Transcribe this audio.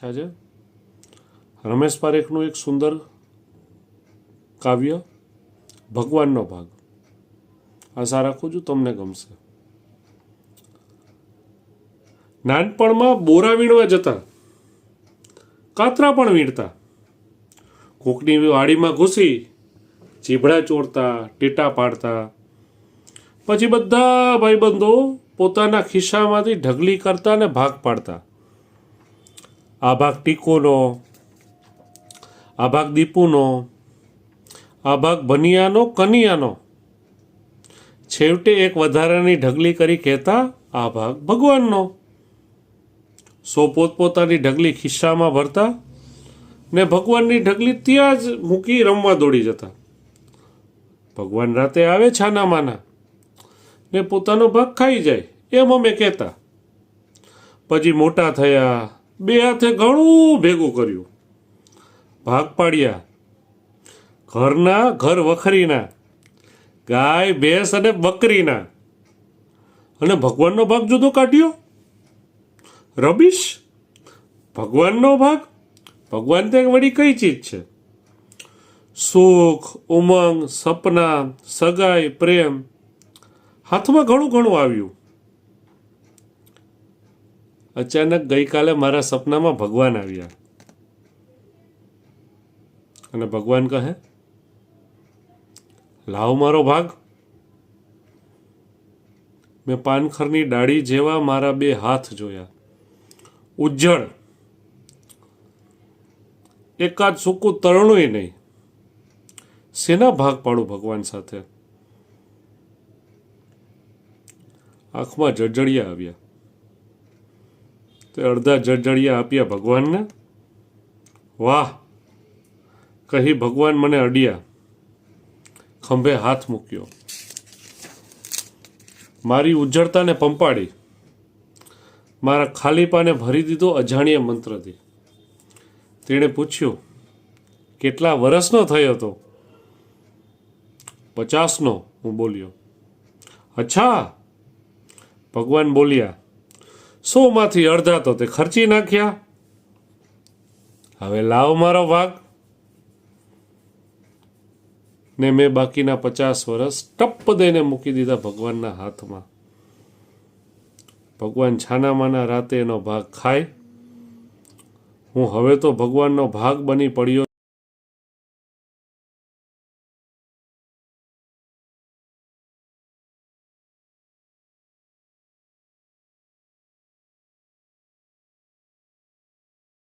આજે રમેશ પારેખનું એક સુંદર કાવ્ય ભગવાનનો ભાગ. આશા રાખું છું તમને ગમશે. નાનપણમાં બોરા વીણવા જતા, કાતરા પણ વીણતા, કોકની વાડીમાં ઘૂસી ચીભડા ચોરતા, ટીટા પાડતા, પછી બધા ભાઈબંધો પોતાના ખિસ્સામાંથી ઢગલી કરતા ને ભાગ પાડતા. આ ભાગ ટીકોનો, આ ભાગ દીપુનો, આ ભાગ ભનિયાનો, કનિયાનો. છેવટે એક વધારાની ઢગલી કરી કહેતા આ ભાગ ભગવાનનો. સો પોતપોતાની ઢગલી ખિસ્સામાં ભરતા ને ભગવાનની ઢગલી ત્યાં જ મૂકી રમવા દોડી જતા. ભગવાન રાતે આવે છાના માના ને પોતાનો ભાગ ખાઈ જાય એમ અમે કહેતા. પછી મોટા થયા, બે હાથે ઘણું ભેગું કર્યું, ભાગ પાડ્યા, ઘરના ઘર વખરીના, ગાય ભેંસ અને બકરીના, અને ભગવાનનો ભાગ જુદો કાઢ્યો. રબીશ, ભગવાનનો ભાગ? ભગવાન તે વળી કઈ ચીજ છે? સુખ, ઉમંગ, સપના, સગાઈ, પ્રેમ, હાથમાં ઘણું ઘણું આવ્યું. અચાનક ગઈકાલે મારા સપનામાં ભગવાન આવ્યા અને ભગવાન કહે, લાવ મારો ભાગ. મેં પાનખરની ડાળી જેવા મારા બે હાથ જોયા, ઉજ્જળ, એકાદ સૂકું તરણુંય નહીં. શેના ભાગ પાડું ભગવાન સાથે? આંખમાં જળજળિયા આવ્યા. તે અડધા જળજળિયા આપ્યા ભગવાનને. વાહ કહી ભગવાન મને અડ્યા, ખંભે હાથ મૂક્યો, મારી ઉજ્જળતાને પંપાડી, મારા ખાલીપાને ભરી દીધો અજાણ્યા મંત્રથી. તેણે પૂછ્યું, કેટલા વર્ષનો થયો હતો? 50નો, હું બોલ્યો. અચ્છા, ભગવાન બોલ્યા, 100માંથી અડધા તો તે ખર્ચી નાખ્યા. હવે લાવ મારો ભાગ. ને મેં બાકીના 50 વર્ષ ટપ્પ દઈને મૂકી દીધા ભગવાનના હાથમાં. ભગવાન છાનામાના રાતે એનો ભાગ ખાય. હું હવે તો ભગવાનનો ભાગ બની પડ્યો.